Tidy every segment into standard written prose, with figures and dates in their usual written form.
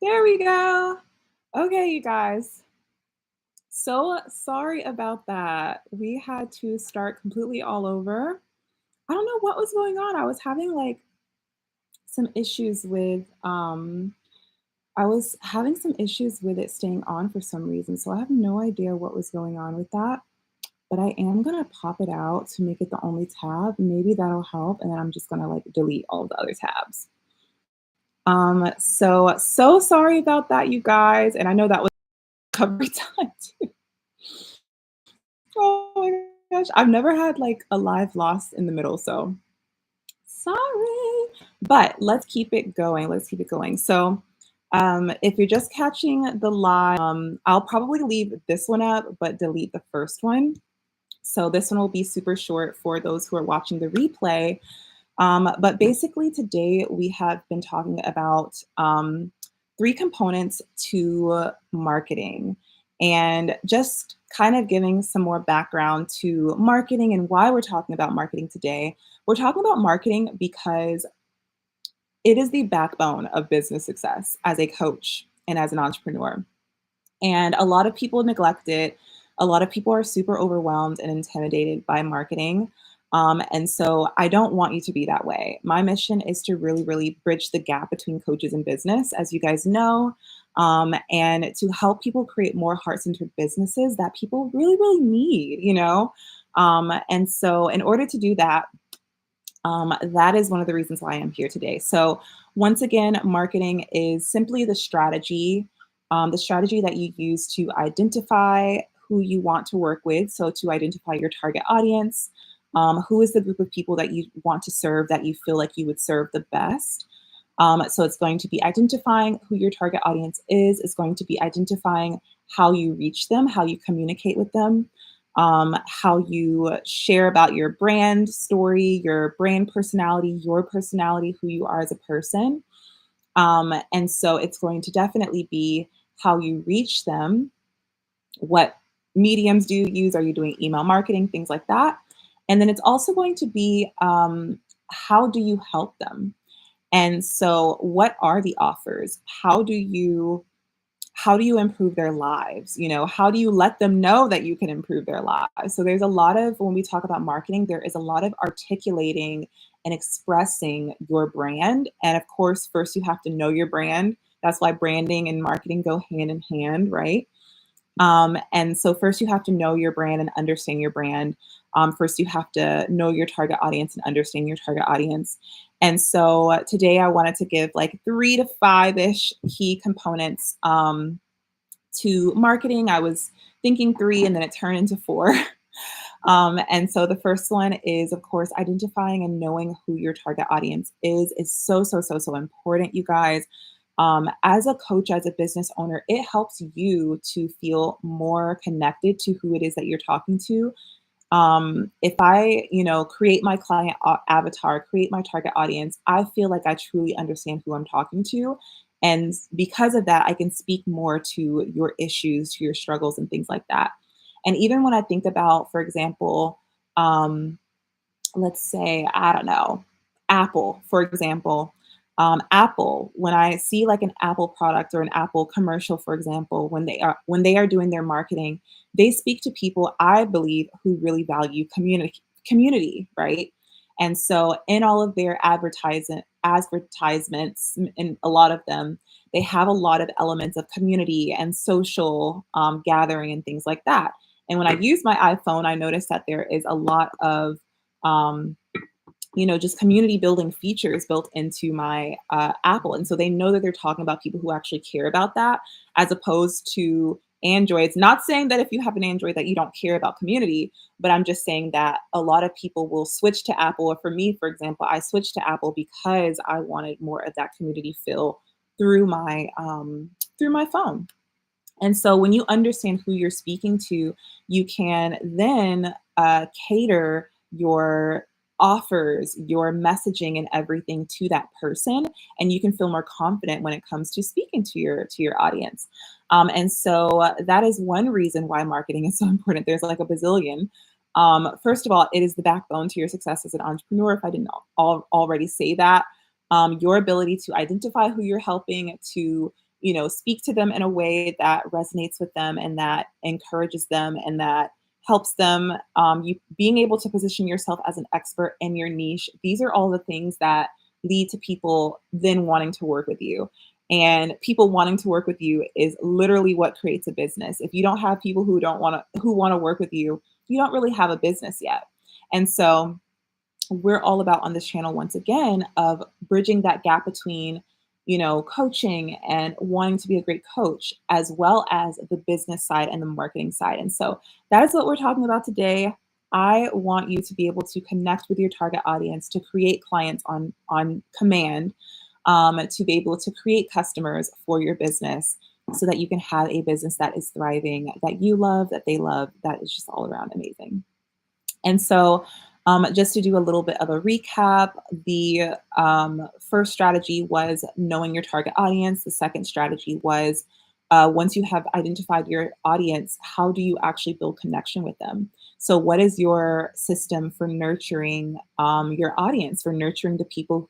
There we go. Okay, you guys. So sorry about that. We had to start completely all over. I don't know what was going on. I was having like some issues with I was having some issues with it staying on for some reason. So I have no idea what was going on with that. But I am gonna pop it out to make it the only tab. Maybe that'll help. And then I'm just gonna like delete all the other tabs. So sorry about that, you guys. And I know that was recovery time too. Oh my gosh. I've never had like a live lost in the middle, so sorry. But let's keep it going. Let's keep it going. So if you're just catching the live, I'll probably leave this one up, but delete the first one. So this one will be super short for those who are watching the replay. But basically, today we have been talking about three components to marketing and just kind of giving some more background to marketing and why we're talking about marketing today. We're talking about marketing because it is the backbone of business success as a coach and as an entrepreneur. And a lot of people neglect it. A lot of people are super overwhelmed and intimidated by marketing. And so I don't want you to be that way. My mission is to really, really bridge the gap between coaches and business, as you guys know, and to help people create more heart centered businesses that people really, really need. And so, in order to do that, that is one of the reasons why I'm here today. So, once again, marketing is simply the strategy that you use to identify who you want to work with. So, to identify your target audience, who is the group of people that you want to serve that you feel like you would serve the best. So, it's going to be identifying who your target audience is, it's going to be identifying how you reach them, how you communicate with them, how you share about your brand story, your brand personality, your personality, who you are as a person. And so it's going to definitely be how you reach them, what mediums do you use? Are you doing email marketing, things like that? And then it's also going to be how do you help them? And so what are the offers? How do you improve their lives? How do you let them know that you can improve their lives? So there's a lot of, when we talk about marketing, there is a lot of articulating and expressing your brand. And of course, first you have to know your brand. That's why branding and marketing go hand in hand, right? And so first you have to know your brand and understand your brand. First you have to know your target audience and understand your target audience. And so today I wanted to give like 3 to 5-ish key components to marketing. I was thinking 3 and then it turned into 4. And so the first one is, of course, identifying and knowing who your target audience is so, so, so, so important, you guys. As a coach, as a business owner, it helps you to feel more connected to who it is that you're talking to. If I, create my client avatar, create my target audience, I feel like I truly understand who I'm talking to. And because of that, I can speak more to your issues, to your struggles, and things like that. And even when I think about, for example, um, let's say, I don't know, Apple, for example. Apple, when I see like an Apple product or an Apple commercial, for example, when they are doing their marketing, they speak to people, I believe, who really value community, right? And so in all of their advertisements, in a lot of them, they have a lot of elements of community and social gathering and things like that. And when I use my iPhone, I notice that there is a lot of um, just community building features built into my Apple. And so they know that they're talking about people who actually care about that, as opposed to Androids. Not saying that if you have an Android that you don't care about community, but I'm just saying that a lot of people will switch to Apple. Or for me, for example, I switched to Apple because I wanted more of that community feel through my phone. And so when you understand who you're speaking to, you can then cater your offers, your messaging, and everything to that person, and you can feel more confident when it comes to speaking to your audience. And so that is one reason why marketing is so important. There's like a bazillion. First of all, it is the backbone to your success as an entrepreneur. If I didn't already say that, your ability to identify who you're helping, to speak to them in a way that resonates with them and that encourages them and that helps them. You being able to position yourself as an expert in your niche. These are all the things that lead to people then wanting to work with you. And people wanting to work with you is literally what creates a business. If you don't have people who want to work with you, you don't really have a business yet. And so we're all about on this channel once again of bridging that gap between coaching and wanting to be a great coach as well as the business side and the marketing side. And so that is what we're talking about today. I want you to be able to connect with your target audience, to create clients on command, to be able to create customers for your business so that you can have a business that is thriving, that you love, that they love, that is just all around amazing. And so, just to do a little bit of a recap, the first strategy was knowing your target audience. The second strategy was once you have identified your audience, how do you actually build connection with them? So, what is your system for nurturing your audience, for nurturing the people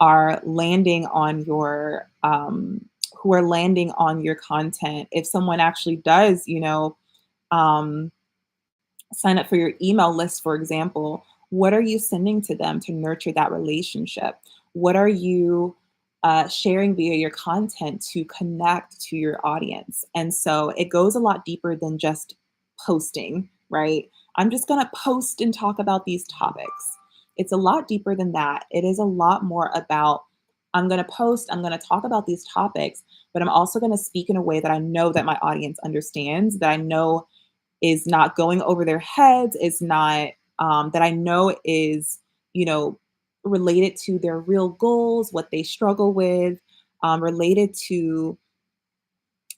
are landing on your who are landing on your content? If someone actually does, um, sign up for your email list, for example, what are you sending to them to nurture that relationship? What are you sharing via your content to connect to your audience? And so it goes a lot deeper than just posting, right? I'm just going to post and talk about these topics. It's a lot deeper than that. It is a lot more about I'm going to post, I'm going to talk about these topics, but I'm also going to speak in a way that I know that my audience understands, that I know is not going over their heads, is not that I know is, you know, related to their real goals, what they struggle with, related to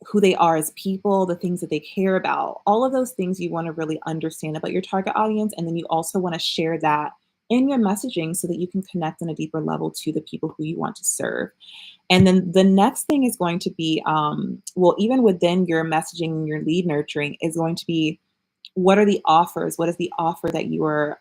who they are as people, the things that they care about, all of those things you want to really understand about your target audience. And then you also want to share that in your messaging so that you can connect on a deeper level to the people who you want to serve. And then the next thing is going to be, well, even within your messaging and your lead nurturing is going to be what are the offers? What is the offer that you are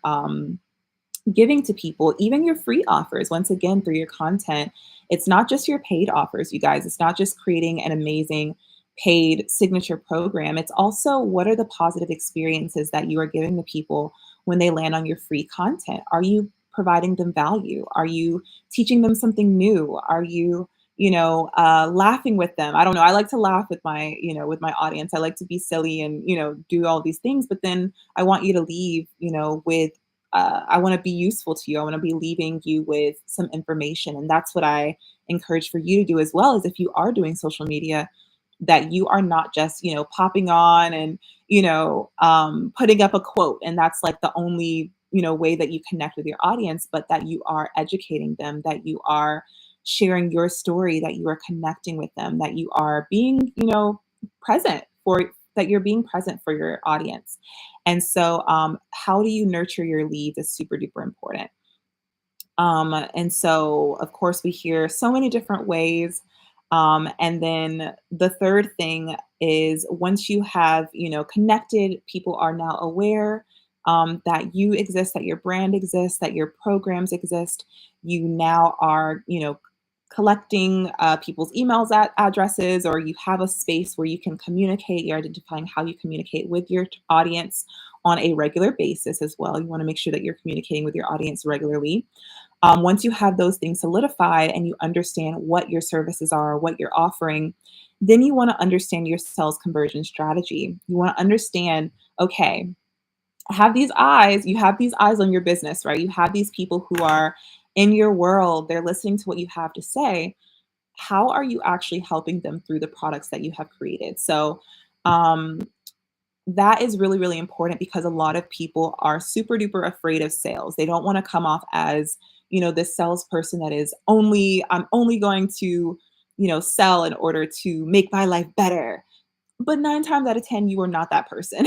giving to people, even your free offers, once again, through your content. It's not just your paid offers, you guys. It's not just creating an amazing paid signature program. It's also what are the positive experiences that you are giving the people when they land on your free content? Are you providing them value? Are you teaching them something new? Are you, laughing with them? I don't know. I like to laugh with with my audience. I like to be silly and, do all these things, but then I want you to leave, with I want to be useful to you. I want to be leaving you with some information. And that's what I encourage for you to do as well, is if you are doing social media, that you are not just, popping on and, putting up a quote. And that's like the only, way that you connect with your audience, but that you are educating them, that you are sharing your story, that you are connecting with them, that you are being, present for that you're being present for your audience. And so, how do you nurture your leads is super duper important. And so, of course, we hear so many different ways. And then the third thing is once you have, connected, people are now aware that you exist, that your brand exists, that your programs exist. You now are, collecting people's emails addresses, or you have a space where you can communicate. You're identifying how you communicate with your audience on a regular basis as well. You want to make sure that you're communicating with your audience regularly. Once you have those things solidified and you understand what your services are, what you're offering, then you want to understand your sales conversion strategy. You want to understand, okay, you have these eyes on your business, right? You have these people who are in your world, they're listening to what you have to say. How are you actually helping them through the products that you have created? So, um, that is really, really important because a lot of people are super duper afraid of sales. They don't want to come off as, this salesperson that is I'm only going to, sell in order to make my life better. But 9 times out of 10, you are not that person.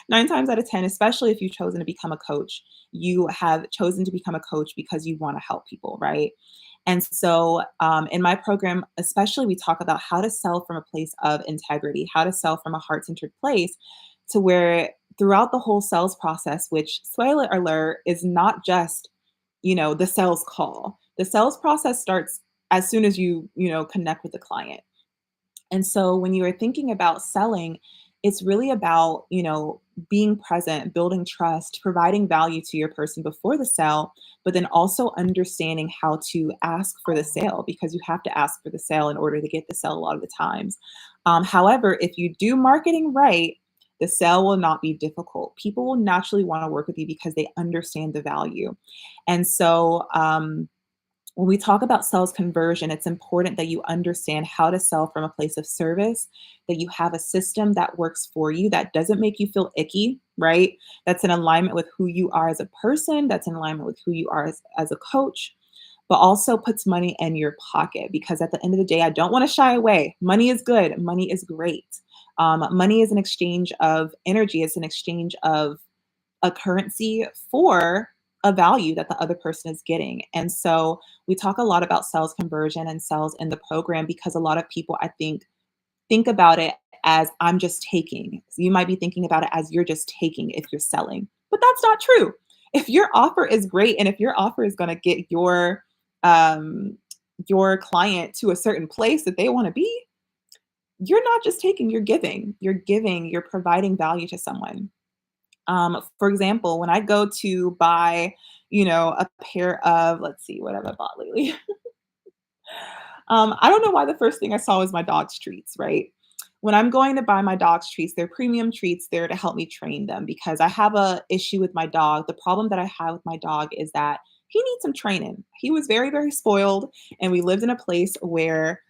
9 times out of 10, especially if you've chosen to become a coach, you have chosen to become a coach because you want to help people, right? And so, in my program, especially, we talk about how to sell from a place of integrity, how to sell from a heart-centered place to where throughout the whole sales process, which, spoiler alert, is not just, the sales call. The sales process starts as soon as you connect with the client. And so when you are thinking about selling, it's really about, being present, building trust, providing value to your person before the sale, but then also understanding how to ask for the sale because you have to ask for the sale in order to get the sale a lot of the times. However, if you do marketing right, the sale will not be difficult. People will naturally want to work with you because they understand the value. And so, when we talk about sales conversion, it's important that you understand how to sell from a place of service, that you have a system that works for you, that doesn't make you feel icky, right? That's in alignment with who you are as a person, that's in alignment with who you are as a coach, but also puts money in your pocket because at the end of the day, I don't want to shy away. Money is good, money is great. Money is an exchange of energy, it's an exchange of a currency for a value that the other person is getting. And so we talk a lot about sales conversion and sales in the program because a lot of people, I think about it as I'm just taking. So you might be thinking about it as you're just taking if you're selling, but that's not true. If your offer is great and if your offer is going to get um, your client to a certain place that they want to be, you're not just taking, you're giving. You're giving, you're providing value to someone. For example, when I go to buy, a pair of, let's see, what have I bought lately? I don't know why the first thing I saw was my dog's treats, right? When I'm going to buy my dog's treats, they're premium treats. They're to help me train them because I have a issue with my dog. The problem that I have with my dog is that he needs some training. He was very, very spoiled, and we lived in a place where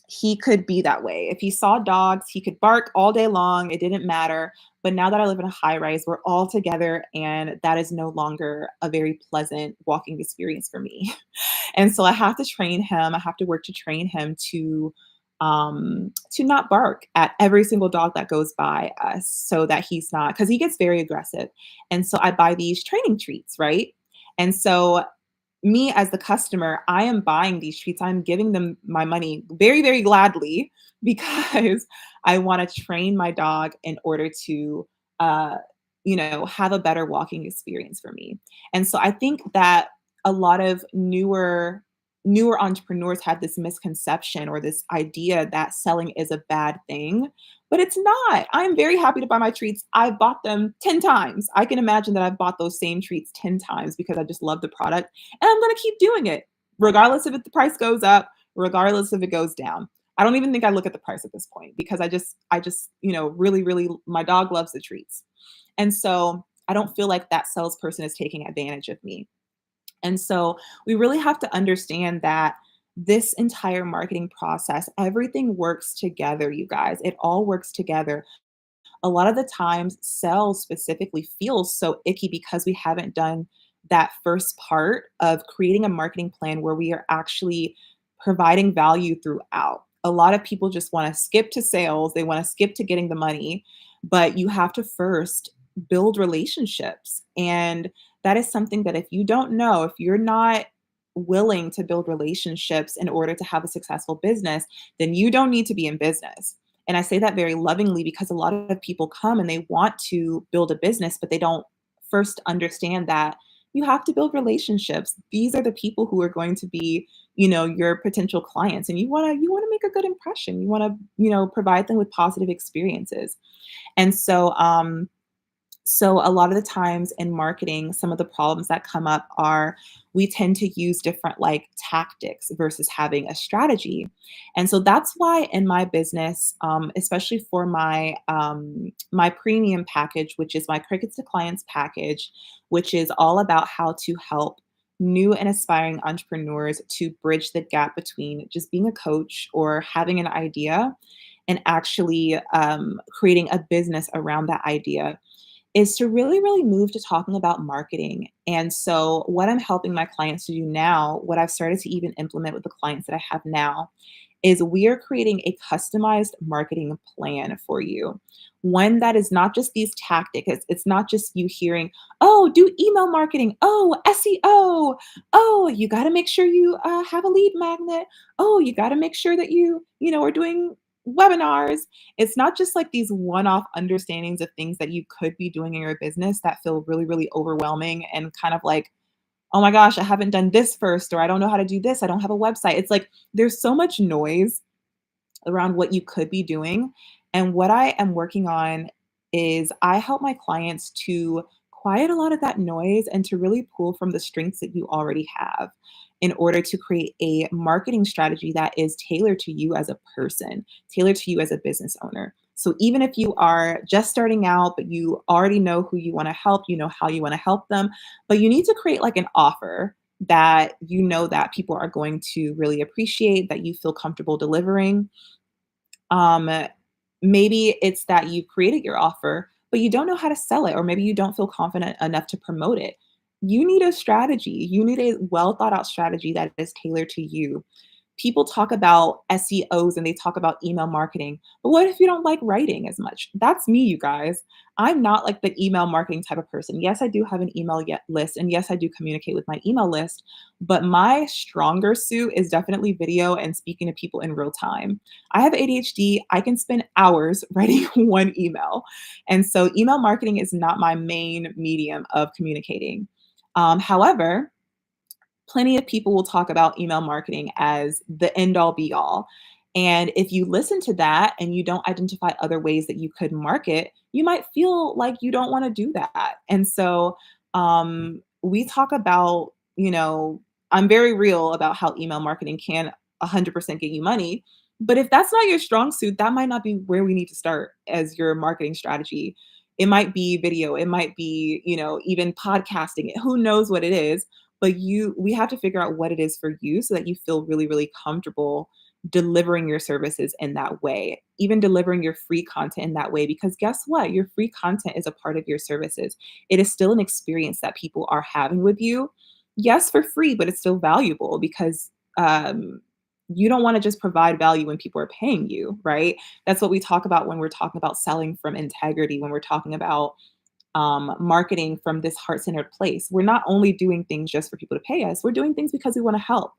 he could be that way. If he saw dogs, he could bark all day long. It didn't matter. But now that I live in a high rise, we're all together, and that is no longer a very pleasant walking experience for me. And so I have to train him. I have to work to train him to not bark at every single dog that goes by us so that he's not because he gets very aggressive. And so I buy these training treats, right? And so me as the customer, I am buying these treats. I'm giving them my money very, very gladly because I want to train my dog in order to, have a better walking experience for me. And so I think that a lot of newer entrepreneurs have this misconception or this idea that selling is a bad thing, but it's not. I'm very happy to buy my treats. I've bought them 10 times. I can imagine that I've bought those same treats 10 times because I just love the product. And I'm going to keep doing it, regardless if the price goes up, regardless if it goes down. I don't even think I look at the price at this point because I just, really, really, my dog loves the treats. And so I don't feel like that salesperson is taking advantage of me. And so we really have to understand that this entire marketing process, everything works together, you guys. It all works together. A lot of the times, sales specifically feels so icky because we haven't done that first part of creating a marketing plan where we are actually providing value throughout. A lot of people just want to skip to sales, they want to skip to getting the money, but you have to first build relationships. And that is something that if you don't know, if you're not willing to build relationships in order to have a successful business, then you don't need to be in business. And I say that very lovingly because a lot of people come and they want to build a business, but they don't first understand that you have to build relationships. These are the people who are going to be, your potential clients, and you want to make a good impression. You want to, provide them with positive experiences. And so a lot of the times in marketing, some of the problems that come up are we tend to use different like tactics versus having a strategy. And so that's why in my business, especially for my premium package, which is my Crickets to Clients package, which is all about how to help new and aspiring entrepreneurs to bridge the gap between just being a coach or having an idea and actually creating a business around that idea is to really, really move to talking about marketing. And so, what I'm helping my clients to do now, what I've started to even implement with the clients that I have now, is we are creating a customized marketing plan for you. One that is not just these tactics, it's not just you hearing, oh, do email marketing, oh, SEO, oh, you got to make sure you have a lead magnet, oh, you got to make sure that are doing webinars. It's not just like these one-off understandings of things that you could be doing in your business that feel really, really overwhelming and kind of like, oh my gosh, I haven't done this first, or I don't know how to do this. I don't have a website. It's like there's so much noise around what you could be doing. And what I am working on is I help my clients to quiet a lot of that noise and to really pull from the strengths that you already have in order to create a marketing strategy that is tailored to you as a person, tailored to you as a business owner. So even if you are just starting out, but you already know who you want to help, you know how you want to help them, but you need to create like an offer that you know that people are going to really appreciate, that you feel comfortable delivering. Um, Maybe it's that you created your offer, but you don't know how to sell it, or maybe you don't feel confident enough to promote it. You need a strategy. You need a well thought out strategy that is tailored to you. People talk about SEOs and they talk about email marketing, but what if you don't like writing as much? That's me, you guys. I'm not like the email marketing type of person. Yes, I do have an email yet list, and yes, I do communicate with my email list, but my stronger suit is definitely video and speaking to people in real time. I have ADHD. I can spend hours writing one email. And so email marketing is not my main medium of communicating. However, plenty of people will talk about email marketing as the end all be all. And if you listen to that and you don't identify other ways that you could market, you might feel like you don't want to do that. And so we talk about, I'm very real about how email marketing can 100% get you money. But if that's not your strong suit, that might not be where we need to start as your marketing strategy. It might be video, it might be, even podcasting. Who knows what it is, but we have to figure out what it is for you so that you feel really, really comfortable delivering your services in that way, even delivering your free content in that way. Because guess what? Your free content is a part of your services. It is still an experience that people are having with you. Yes, for free, but it's still valuable because you don't want to just provide value when people are paying you, right? That's what we talk about when we're talking about selling from integrity, when we're talking about marketing from this heart centered place. We're not only doing things just for people to pay us, we're doing things because we want to help.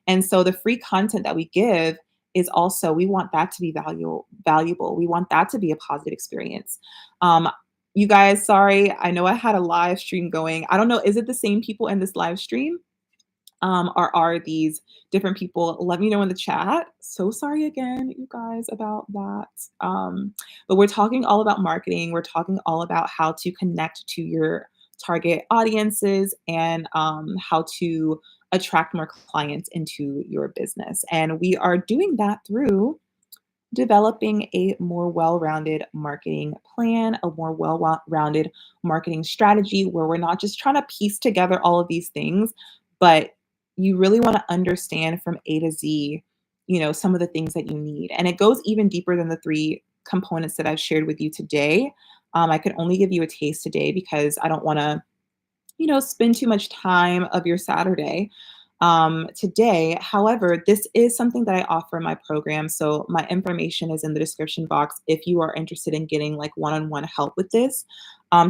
And so the free content that we give is also, we want that to be valuable. We want that to be a positive experience. Um, you guys, sorry, I know I had a live stream going. I don't know, is it the same people in this live stream? Or are these different people? Let me know in the chat. So sorry again, you guys, about that. But we're talking all about marketing. We're talking all about how to connect to your target audiences and how to attract more clients into your business. And we are doing that through developing a more well-rounded marketing plan, a more well-rounded marketing strategy where we're not just trying to piece together all of these things, but you really want to understand from A to Z, some of the things that you need. And it goes even deeper than the three components that I've shared with you today. I could only give you a taste today because I don't want to spend too much time of your Saturday today. However, this is something that I offer in my program. So my information is in the description box if you are interested in getting like one-on-one help with this.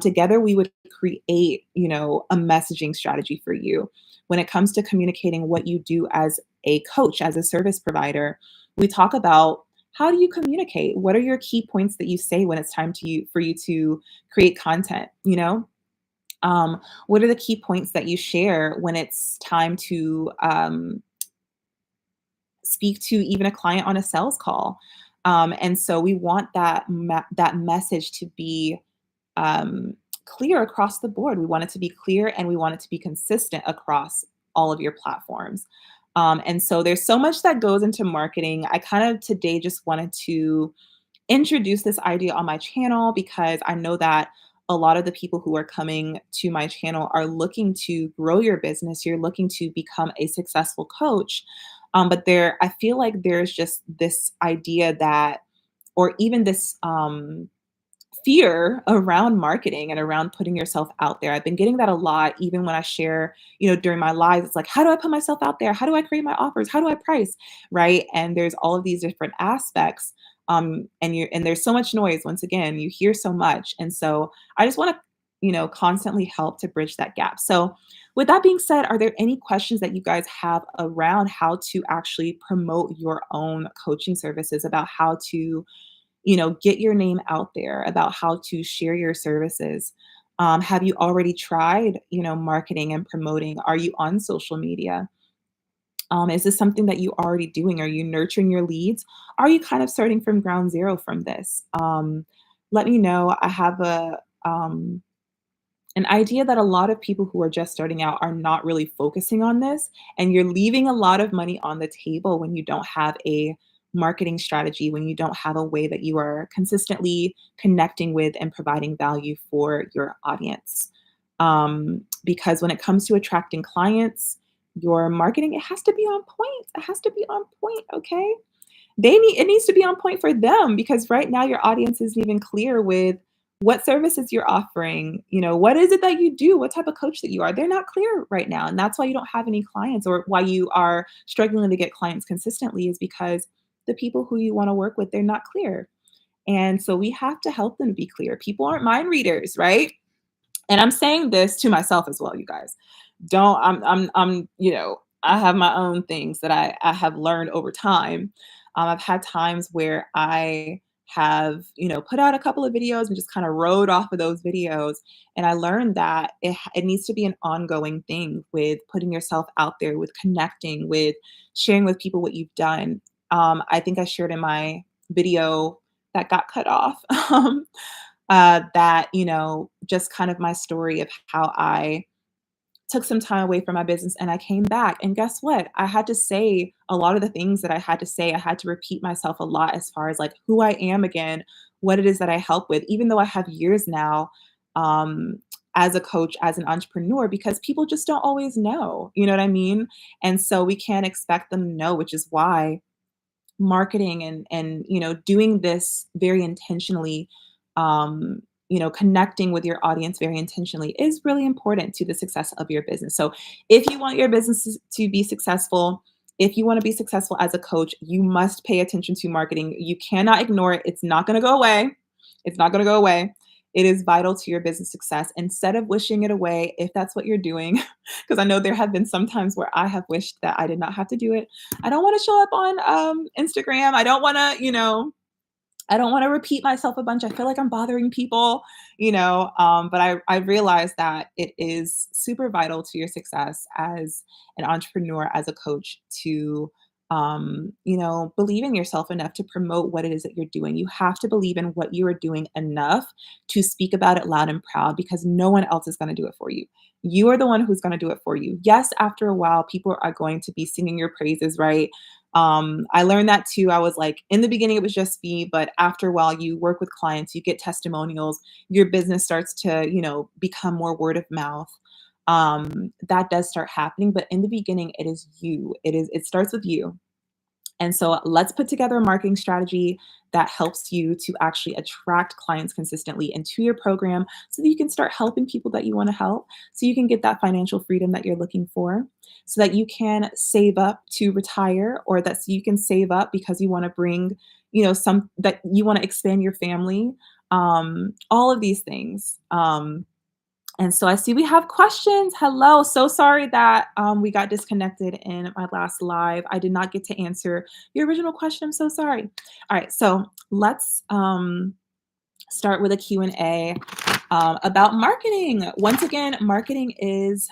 Together, we would create, a messaging strategy for you. When it comes to communicating what you do as a coach, as a service provider, we talk about how do you communicate? What are your key points that you say when it's time for you to create content, what are the key points that you share when it's time to speak to even a client on a sales call? And so we want that message to be clear across the board. We want it to be clear and we want it to be consistent across all of your platforms. And so there's so much that goes into marketing. I kind of today just wanted to introduce this idea on my channel because I know that a lot of the people who are coming to my channel are looking to grow your business. You're looking to become a successful coach. But I feel like there's just this idea that, or even this fear around marketing and around putting yourself out there. I've been getting that a lot, even when I share, during my lives. It's like, how do I put myself out there? How do I create my offers? How do I price? Right. And there's all of these different aspects. And there's so much noise. Once again, you hear so much. And so I just want to, constantly help to bridge that gap. So with that being said, are there any questions that you guys have around how to actually promote your own coaching services, about how to get your name out there, about how to share your services? Have you already tried, marketing and promoting? Are you on social media? Is this something that you already doing? Are you nurturing your leads? Are you kind of starting from ground zero from this? Let me know. I have an idea that a lot of people who are just starting out are not really focusing on this, and you're leaving a lot of money on the table when you don't have a marketing strategy, when you don't have a way that you are consistently connecting with and providing value for your audience. Because when it comes to attracting clients, your marketing, it has to be on point. It has to be on point, okay? It needs to be on point for them because right now your audience isn't even clear with what services you're offering. What is it that you do? What type of coach that you are? They're not clear right now. And that's why you don't have any clients or why you are struggling to get clients consistently is because the people who you want to work with, they're not clear. And so we have to help them be clear. People aren't mind readers, right? And I'm saying this to myself as well, you guys. Don't I have my own things that I have learned over time. I've had times where I have, put out a couple of videos and just kind of rode off of those videos. And I learned that it needs to be an ongoing thing with putting yourself out there, with connecting, with sharing with people what you've done. I think I shared in my video that got cut off. That, just kind of my story of how I took some time away from my business and I came back. And guess what? I had to say a lot of the things that I had to say. I had to repeat myself a lot as far as like who I am again, what it is that I help with, even though I have years now as a coach, as an entrepreneur, because people just don't always know. You know what I mean? And so we can't expect them to know, which is why marketing and doing this very intentionally, connecting with your audience very intentionally is really important to the success of your business. So if you want your business to be successful, if you want to be successful as a coach, you must pay attention to marketing. You cannot ignore it. It's not going to go away. It's not going to go away. It is vital to your business success. Instead of wishing it away, if that's what you're doing, because I know there have been some times where I have wished that I did not have to do it. I don't want to show up on Instagram. I don't want to repeat myself a bunch. I feel like I'm bothering people, but I realize that it is super vital to your success as an entrepreneur, as a coach, to, believe in yourself enough to promote what it is that you're doing. You have to believe in what you are doing enough to speak about it loud and proud because no one else is going to do it for you. You are the one who's going to do it for you. Yes, after a while, people are going to be singing your praises, right? I learned that too. I was like, in the beginning, it was just me, but after a while, you work with clients, you get testimonials, your business starts to, become more word of mouth. That does start happening, but in the beginning, it is you. It starts with you. And so let's put together a marketing strategy that helps you to actually attract clients consistently into your program so that you can start helping people that you want to help, so you can get that financial freedom that you're looking for, so that you can save up to retire or that so you can save up because you want to bring, some that you want to expand your family, all of these things. And so I see we have questions. Hello. So sorry that we got disconnected in my last live. I did not get to answer your original question. I'm so sorry. All right. So let's start with a Q&A about marketing. Once again, marketing is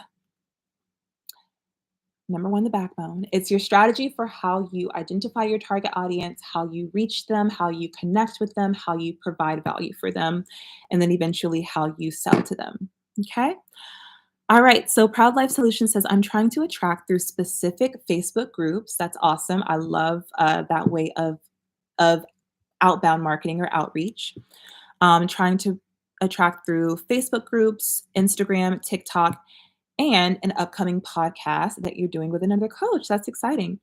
number one, the backbone. It's your strategy for how you identify your target audience, how you reach them, how you connect with them, how you provide value for them, and then eventually how you sell to them. Okay. All right. So Proud Life Solutions says, I'm trying to attract through specific Facebook groups. That's awesome. I love that way of outbound marketing or outreach. Trying to attract through Facebook groups, Instagram, TikTok, and an upcoming podcast that you're doing with another coach. That's exciting.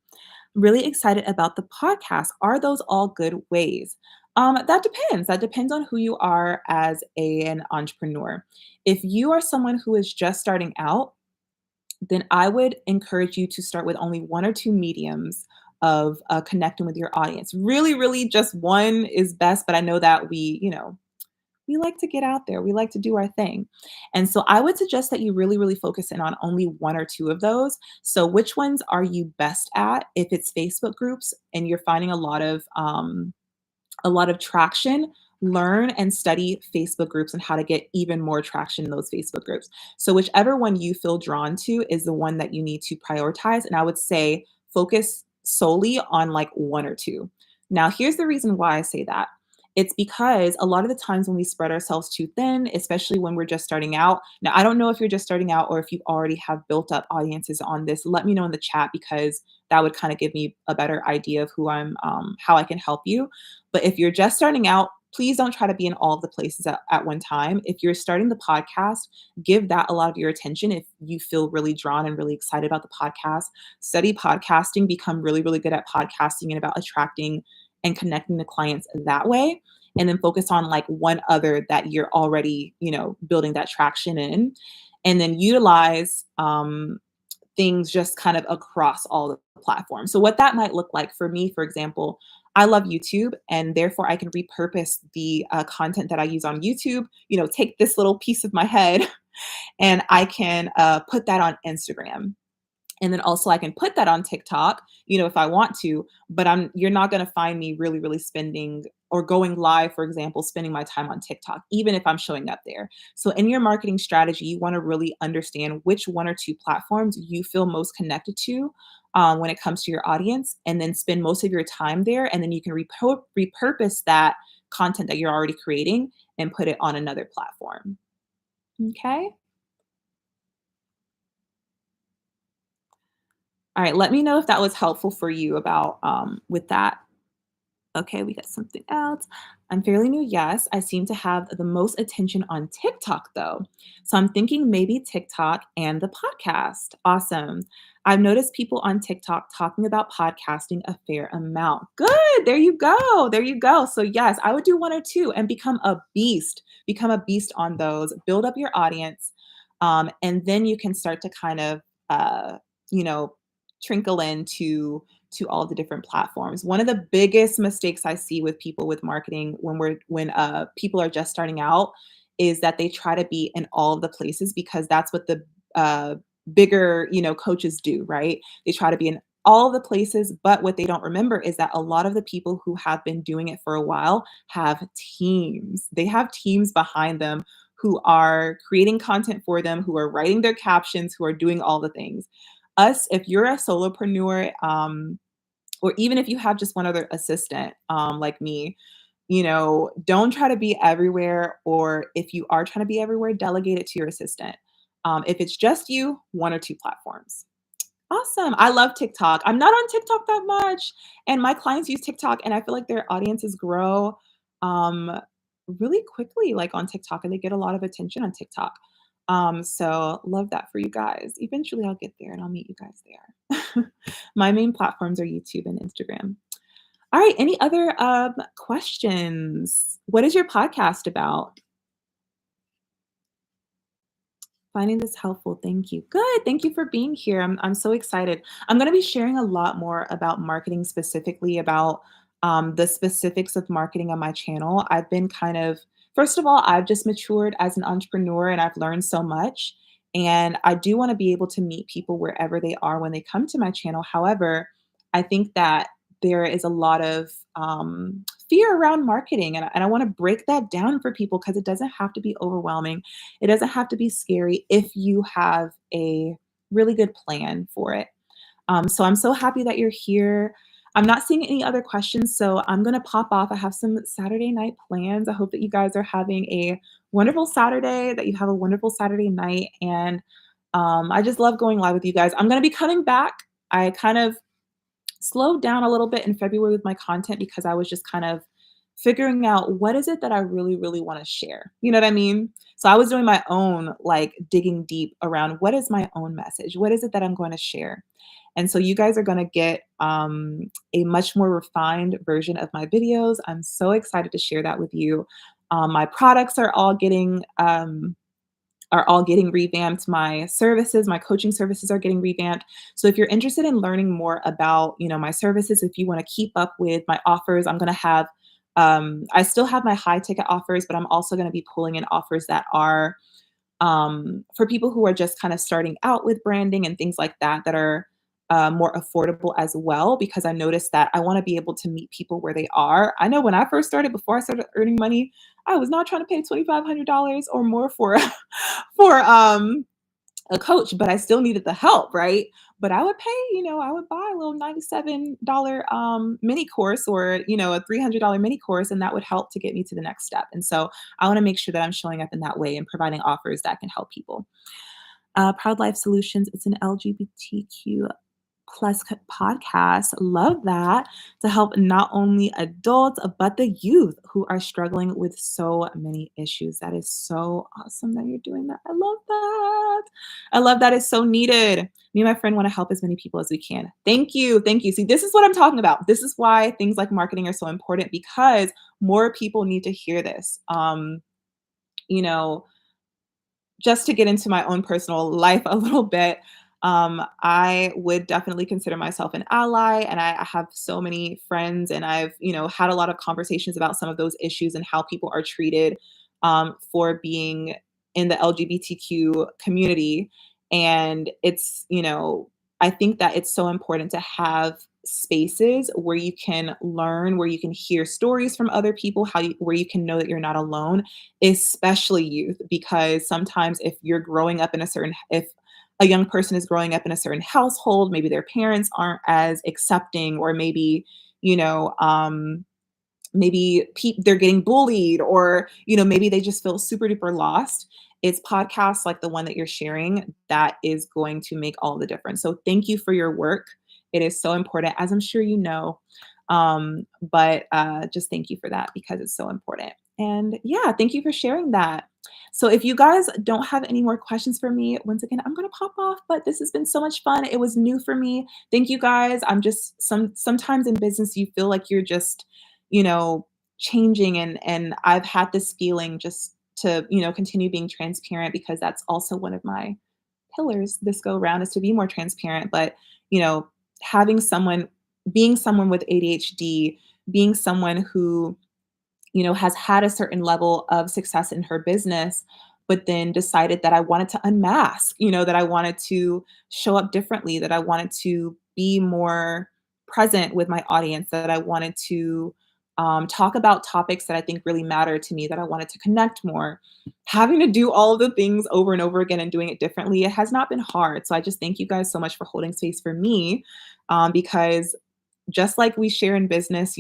Really excited about the podcast. Are those all good ways? That depends. That depends on who you are as an entrepreneur. If you are someone who is just starting out, then I would encourage you to start with only one or two mediums of connecting with your audience. Really, really, just one is best. But I know that we like to get out there. We like to do our thing. And so I would suggest that you really, really focus in on only one or two of those. So which ones are you best at? If it's Facebook groups and you're finding a lot of traction, learn and study Facebook groups and how to get even more traction in those Facebook groups. So whichever one you feel drawn to is the one that you need to prioritize. And I would say focus solely on like one or two. Now, here's the reason why I say that. It's because a lot of the times when we spread ourselves too thin, especially when we're just starting out. Now, I don't know if you're just starting out or if you already have built up audiences on this. Let me know in the chat because that would kind of give me a better idea of how I can help you. But if you're just starting out, please don't try to be in all of the places at one time. If you're starting the podcast, give that a lot of your attention. If you feel really drawn and really excited about the podcast, study podcasting, become really, really good at podcasting and about attracting and connecting the clients that way. And then focus on like one other that you're already, building that traction in. And then utilize things just kind of across all the platforms. So what that might look like for me, for example, I love YouTube, and therefore I can repurpose the content that I use on YouTube. Take this little piece of my head, and I can put that on Instagram. And then also I can put that on TikTok, if I want to, but you're not going to find me really, really spending or going live, for example, spending my time on TikTok, even if I'm showing up there. So in your marketing strategy, you want to really understand which one or two platforms you feel most connected to when it comes to your audience, and then spend most of your time there. And then you can repurpose that content that you're already creating and put it on another platform. Okay. All right, let me know if that was helpful for you about with that. Okay, we got something else. I'm fairly new. Yes, I seem to have the most attention on TikTok though. So I'm thinking maybe TikTok and the podcast. Awesome. I've noticed people on TikTok talking about podcasting a fair amount. Good. There you go. There you go. So yes, I would do one or two and become a beast. Become a beast on those. Build up your audience. And then you can start to kind of you know, trickle into to all the different platforms. One of the biggest mistakes I see with people with marketing when people are just starting out is that they try to be in all of the places because that's what the bigger, coaches do, right? They try to be in all of the places, but what they don't remember is that a lot of the people who have been doing it for a while have teams. They have teams behind them who are creating content for them, who are writing their captions, who are doing all the things. If you're a solopreneur, or even if you have just one other assistant, like me, don't try to be everywhere. Or if you are trying to be everywhere, delegate it to your assistant. If it's just you, one or two platforms. Awesome. I love TikTok. I'm not on TikTok that much, and my clients use TikTok, and I feel like their audiences grow um, really quickly, like on TikTok, and they get a lot of attention on TikTok. So love that for you guys. Eventually, I'll get there, and I'll meet you guys there. My main platforms are YouTube and Instagram. All right. Any other questions? What is your podcast about? Finding this helpful. Thank you. Good. Thank you for being here. I'm so excited. I'm going to be sharing a lot more about marketing, specifically about the specifics of marketing on my channel. I've been first of all, I've just matured as an entrepreneur and I've learned so much. And I do want to be able to meet people wherever they are when they come to my channel. However, I think that there is a lot of fear around marketing. And I want to break that down for people because it doesn't have to be overwhelming. It doesn't have to be scary if you have a really good plan for it. So I'm so happy that you're here. I'm not seeing any other questions, so I'm going to pop off. I have some Saturday night plans. I hope that you guys are having a wonderful Saturday, that you have a wonderful Saturday night. And I just love going live with you guys. I'm going to be coming back. I kind of slowed down a little bit in February with my content because I was just kind of figuring out what is it that I really, really want to share. You know what I mean? So I was doing my own like digging deep around what is my own message? What is it that I'm going to share? And so you guys are going to get a much more refined version of my videos. I'm so excited to share that with you. My products are all getting revamped. My services, my coaching services are getting revamped. So if you're interested in learning more about, my services, if you want to keep up with my offers, I'm going to have, I still have my high ticket offers, but I'm also going to be pulling in offers that are for people who are just kind of starting out with branding and things like that, that are more affordable as well, because I noticed that I want to be able to meet people where they are. I know when I first started, before I started earning money, I was not trying to pay $2,500 or more for for a coach, but I still needed the help, right? But I would pay, I would buy a little $97 mini course or, a $300 mini course, and that would help to get me to the next step. And so I want to make sure that I'm showing up in that way and providing offers that can help people. Proud Life Solutions, it's an LGBTQ plus podcast. Love that, to help not only adults but the youth who are struggling with so many issues. That is so awesome that you're doing that. I love that. I love that. It's so needed. Me and my friend want to help as many people as we can. Thank you. Thank you. See, this is what I'm talking about. This is why things like marketing are so important, because more people need to hear this. You know, just to get into my own personal life a little bit, I would definitely consider myself an ally, and I have so many friends, and I've had a lot of conversations about some of those issues and how people are treated for being in the LGBTQ community, and I think that it's so important to have spaces where you can learn, where you can hear stories from other people, where you can know that you're not alone, especially youth, because sometimes if a young person is growing up in a certain household, maybe their parents aren't as accepting, or maybe, you know, they're getting bullied, or maybe they just feel super duper lost. It's podcasts like the one that you're sharing that is going to make all the difference. So thank you for your work. It is so important, as I'm sure you know. But just thank you for that, because it's so important. And yeah, thank you for sharing that. So if you guys don't have any more questions for me, once again, I'm going to pop off, but this has been so much fun. It was new for me. Thank you guys. I'm just sometimes in business you feel like you're just, you know, changing, and I've had this feeling just to, continue being transparent, because that's also one of my pillars this go round, is to be more transparent. But, you know, having someone being someone with ADHD, being someone who has had a certain level of success in her business, but then decided that I wanted to unmask, that I wanted to show up differently, that I wanted to be more present with my audience, that I wanted to talk about topics that I think really matter to me, that I wanted to connect more. Having to do all of the things over and over again and doing it differently, it has not been hard. So I just thank you guys so much for holding space for me, because just like we share in business,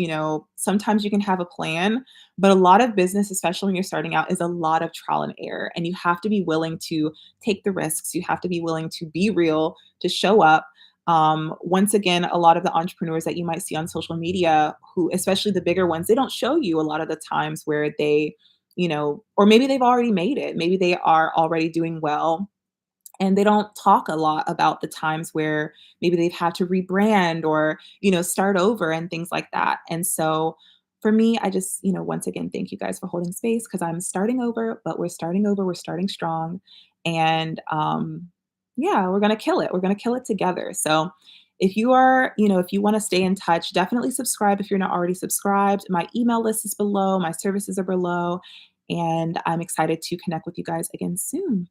sometimes you can have a plan, but a lot of business, especially when you're starting out, is a lot of trial and error. And you have to be willing to take the risks. You have to be willing to be real, to show up. Once again, a lot of the entrepreneurs that you might see on social media, who, especially the bigger ones, they don't show you a lot of the times where they, or maybe they've already made it. Maybe they are already doing well, and they don't talk a lot about the times where maybe they've had to rebrand, or start over and things like that. And so for me, I just, once again, thank you guys for holding space, because I'm starting over, but we're starting over, we're starting strong. And yeah, we're going to kill it, we're going to kill it together. So if you are, if you want to stay in touch, definitely subscribe if you're not already subscribed. My email list is below, my services are below, and I'm excited to connect with you guys again soon.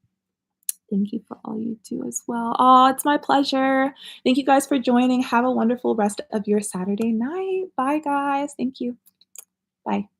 Thank you for all you do as well. Oh, it's my pleasure. Thank you guys for joining. Have a wonderful rest of your Saturday night. Bye, guys. Thank you. Bye.